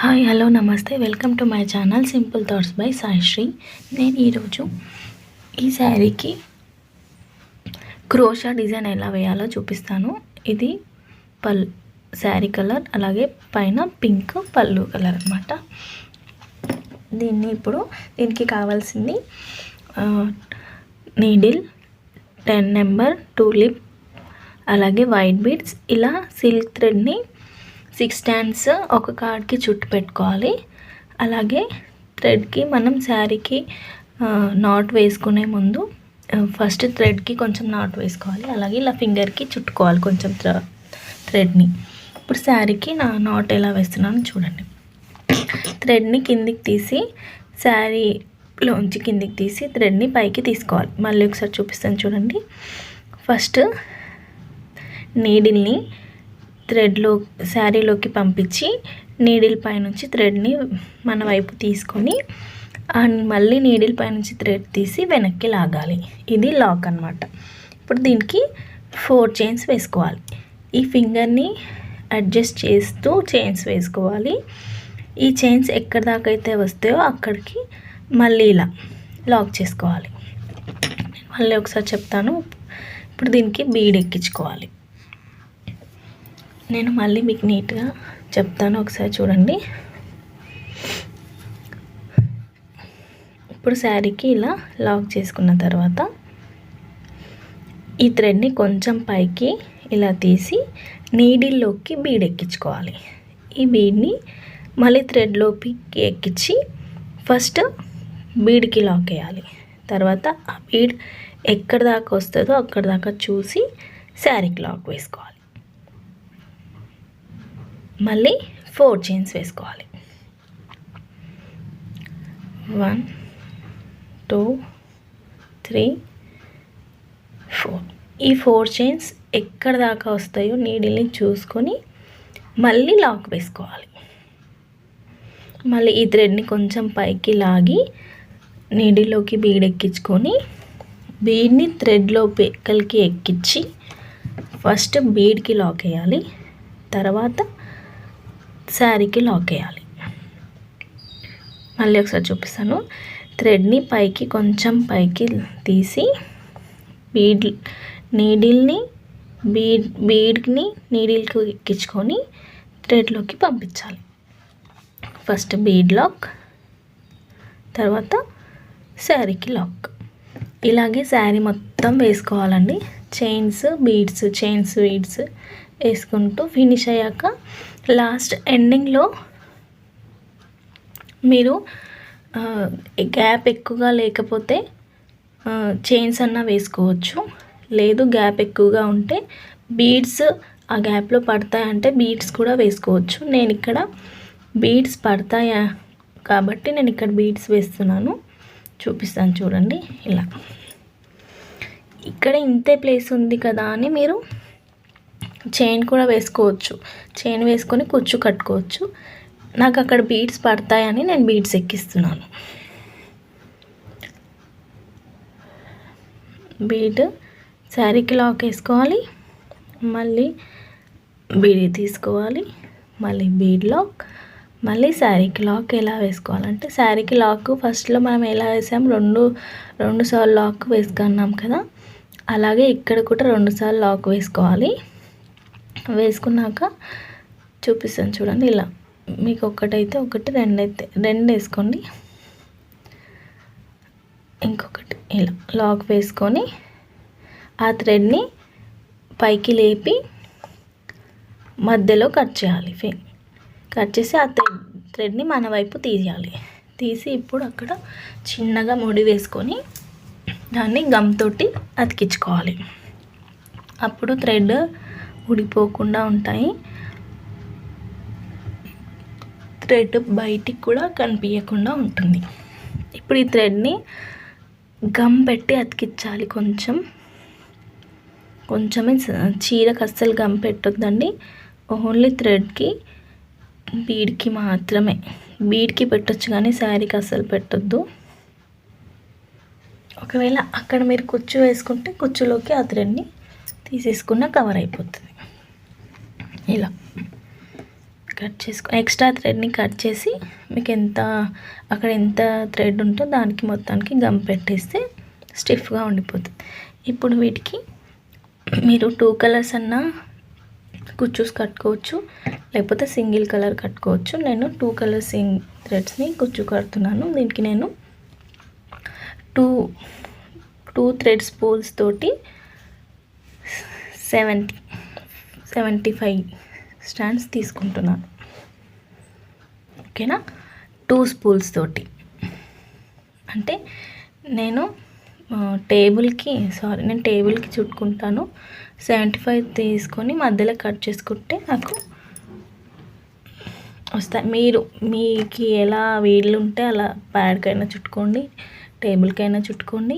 Hi hello నమస్తే welcome to my channel simple thoughts by Saisri. నేను ఈరోజు ఈ శారీకి క్రోషా డిజైన్ ఎలా వేయాలో చూపిస్తాను. ఇది శారీ కలర్, అలాగే పైన పింక్ పళ్ళు కలర్ అనమాట. దీనికి కావాల్సింది నీడిల్, 10 నెంబర్, టూలిప్, అలాగే వైట్ బీడ్స్. ఇలా సిల్క్ థ్రెడ్ని 6 స్టాండ్స్ ఒక కార్డ్కి చుట్టు పెట్టుకోవాలి. అలాగే థ్రెడ్కి మనం శారీకి నాట్ వేసుకునే ముందు ఫస్ట్ థ్రెడ్కి కొంచెం నాట్ వేసుకోవాలి. అలాగే ఇలా ఫింగర్కి చుట్టుకోవాలి కొంచెం థ్రెడ్ని. ఇప్పుడు శారీకి నాట్ ఎలా వేస్తున్నాను చూడండి. థ్రెడ్ని కిందికి తీసి శారీలోంచి కిందికి తీసి థ్రెడ్ని పైకి తీసుకోవాలి. మళ్ళీ ఒకసారి చూపిస్తాను చూడండి. ఫస్ట్ నీడిల్ని శారీలోకి పంపించి నీడిల్ పైనుంచి థ్రెడ్ని మన వైపు తీసుకొని మళ్ళీ నీడిల్ పైనుంచి థ్రెడ్ తీసి వెనక్కి లాగాలి. ఇది లాక్ అన్నమాట. ఇప్పుడు దీనికి 4 చైన్స్ వేసుకోవాలి. ఈ ఫింగర్ని అడ్జస్ట్ చేస్తూ చైన్స్ వేసుకోవాలి. ఈ చైన్స్ ఎక్కడి దాకా అయితే వస్తాయో అక్కడికి మళ్ళీ ఇలా లాక్ చేసుకోవాలి. మళ్ళీ ఒకసారి చెప్తాను. ఇప్పుడు దీనికి బీడ్ ఎక్కించుకోవాలి. నేను మళ్ళీ మీకు నీట్గా చెప్తాను, ఒకసారి చూడండి. ఇప్పుడు శారీకి ఇలా లాక్ చేసుకున్న తర్వాత ఈ థ్రెడ్ని కొంచెం పైకి ఇలా తీసి నీడిల్లోకి బీడ్ ఎక్కించుకోవాలి. ఈ బీడ్ని మళ్ళీ థ్రెడ్లోకి ఎక్కించి ఫస్ట్ బీడ్కి లాక్ వేయాలి. తర్వాత ఆ బీడ్ ఎక్కడి దాకా వస్తుందో అక్కడి దాకా చూసి శారీకి లాక్ వేసుకోవాలి. మళ్ళీ 4 చైన్స్ వేసుకోవాలి. 1 2 3 4. ఈ 4 చైన్స్ ఎక్కడ దాకా వస్తాయో నీడిల్ని చూసుకొని మళ్ళీ లాక్ వేసుకోవాలి. మళ్ళీ ఈ థ్రెడ్ని కొంచెం పైకి లాగి నీడిల్లోకి బీడ్ ఎక్కించుకొని బీడ్ని థ్రెడ్లో కలికి ఎక్కించి ఫస్ట్ బీడ్కి లాక్ వేయాలి. తర్వాత శారీకి లాక్ వేయాలి. మళ్ళీ ఒకసారి చూపిస్తాను. థ్రెడ్ని పైకి కొంచెం పైకి తీసి నీడిల్ని బీడ్ని నీడిల్కి ఎక్కించుకొని థ్రెడ్లోకి పంపించాలి. ఫస్ట్ బీడ్ లాక్, తర్వాత శారీకి లాక్. ఇలాగే శారీ మొత్తం వేసుకోవాలండి. చైన్స్ బీడ్స్ వేసుకుంటూ ఫినిష్ అయ్యాక లాస్ట్ ఎండింగ్లో మీరు గ్యాప్ ఎక్కువగా లేకపోతే చైన్స్ అన్నా వేసుకోవచ్చు. లేదు గ్యాప్ ఎక్కువగా ఉంటే బీడ్స్ ఆ గ్యాప్లో పడతాయంటే బీడ్స్ కూడా వేసుకోవచ్చు. నేను ఇక్కడ బీడ్స్ పడతాయా కాబట్టి నేను ఇక్కడ బీడ్స్ వేస్తున్నాను, చూపిస్తాను చూడండి. ఇలా ఇక్కడ ఇంతే ప్లేస్ ఉంది కదా అని మీరు చైన్ కూడా వేసుకోవచ్చు. చైన్ వేసుకొని కుచ్చు కట్టుకోవచ్చు. నాకు అక్కడ బీడ్స్ పడతాయని నేను బీడ్స్ ఎక్కిస్తున్నాను. బీడ్ శారీకి లాక్ వేసుకోవాలి. మళ్ళీ బీడ్ తీసుకోవాలి. మళ్ళీ బీడ్ లాక్, మళ్ళీ శారీకి లాక్. ఎలా వేసుకోవాలంటే శారీకి లాక్ ఫస్ట్లో మనం ఎలా వేసాం, రెండు సార్లు లాక్ వేసుకున్నాం కదా, అలాగే ఇక్కడ కూడా 2 సార్లు లాక్ వేసుకోవాలి. వేసుకున్నాక చూపిస్తాను చూడండి. ఇలా మీకు ఒకటైతే ఒకటి, 2 వేసుకోండి. ఇంకొకటి ఇలా లాక్ వేసుకొని ఆ థ్రెడ్ని పైకి లేపి మధ్యలో కట్ చేయాలి. కట్ చేసి ఆ థ్రెడ్ని మన వైపు తీసి ఇప్పుడు అక్కడ చిన్నగా ముడి వేసుకొని దాన్ని గమ్ తోటి అతికించుకోవాలి. అప్పుడు థ్రెడ్ ఊడిపోకుండా ఉంటాయి. థ్రెడ్ బయటికి కూడా కనిపించకుండా ఉంటుంది. ఇప్పుడు ఈ థ్రెడ్ని గమ్ పెట్టి అతికించాలి. కొంచెమే, చీరకు అస్సలు గమ్ పెట్టొద్దండి. ఓన్లీ థ్రెడ్కి బీడ్కి మాత్రమే. బీడ్కి పెట్టొచ్చు కానీ శారీకి అస్సలు పెట్టొద్దు. ఒకవేళ అక్కడ మీరు కుచ్చు వేసుకుంటే కుచ్చులోకి ఆ థ్రెడ్ని తీసేసుకున్న కవర్ అయిపోతుంది. ఇలా కట్ చేసుకొని ఎక్స్ట్రా థ్రెడ్ని కట్ చేసి మీకు అక్కడ ఎంత థ్రెడ్ ఉందో దానికి మొత్తానికి గమ్ పెట్టేస్తే స్టిఫ్గా ఉండిపోతుంది. ఇప్పుడు వీటికి మీరు 2 కలర్స్ అన్నా కుచ్చూస్ కట్టుకోవచ్చు, లేకపోతే సింగిల్ కలర్ కట్టుకోవచ్చు. నేను 2 కలర్ థ్రెడ్స్ని కుచ్చు కడుతున్నాను. దీనికి నేను 2 థ్రెడ్ స్పూల్స్ తోటి 75 స్టాండ్స్ తీసుకుంటున్నాను. ఓకేనా, 2 స్పూల్స్ తోటి అంటే నేను టేబుల్కి చుట్టుకుంటాను. 75 తీసుకొని మధ్యలో కట్ చేసుకుంటే నాకు వస్తాయి. మీకు ఎలా వీలు ఉంటే అలా ప్యాడ్కైనా చుట్టుకోండి, టేబుల్కైనా చుట్టుకోండి,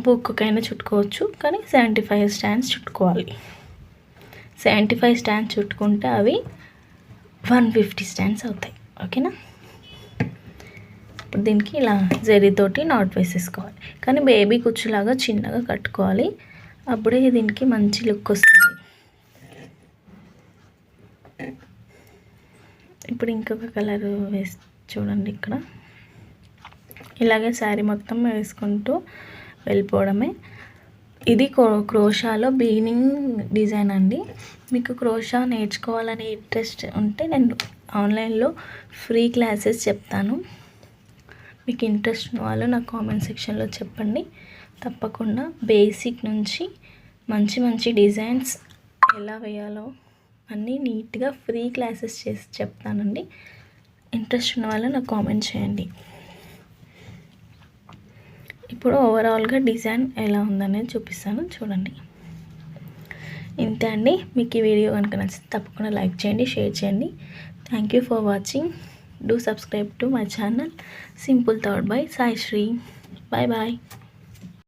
బుక్కైనా చుట్టుకోవచ్చు. కానీ 75 స్టాండ్స్ చుట్టుకోవాలి. 75 స్టాండ్స్ చుట్టుకుంటే అవి 150 స్టాండ్స్ అవుతాయి. ఓకేనా, ఇప్పుడు దీనికి ఇలా జరీతోటి నాట్ వేసేసుకోవాలి. కానీ బేబీ కుచ్చులాగా చిన్నగా కట్టుకోవాలి, అప్పుడే దీనికి మంచి లుక్ వస్తుంది. ఇప్పుడు ఇంకొక కలర్ వేసి చూడండి. ఇక్కడ ఇలాగే శారీ మొత్తం వేసుకుంటూ వెళ్ళిపోవడమే. ఇది క్రోషాలో బిగినింగ్ డిజైన్ అండి. మీకు క్రోషా నేర్చుకోవాలనే ఇంట్రెస్ట్ ఉంటే నేను ఆన్లైన్లో ఫ్రీ క్లాసెస్ చెప్తాను. మీకు ఇంట్రెస్ట్ ఉన్న వాళ్ళు నా కామెంట్ సెక్షన్లో చెప్పండి. తప్పకుండా బేసిక్ నుంచి మంచి డిజైన్స్ ఎలా వేయాలో అన్నీ నీట్గా ఫ్రీ క్లాసెస్ చేసి చెప్తానండి. ఇంట్రెస్ట్ ఉన్న వాళ్ళు నాకు కామెంట్ చేయండి. ఇప్పుడు ఓవరాల్గా డిజైన్ ఎలా ఉందనేది చూపిస్తాను, చూడండి. ఇంతే అండి. మీకు ఈ వీడియో కనుక నచ్చితే తప్పకుండా లైక్ చేయండి, షేర్ చేయండి. Thank you for watching. Do subscribe to my channel Simple Thought by Sai Shri. Bye bye.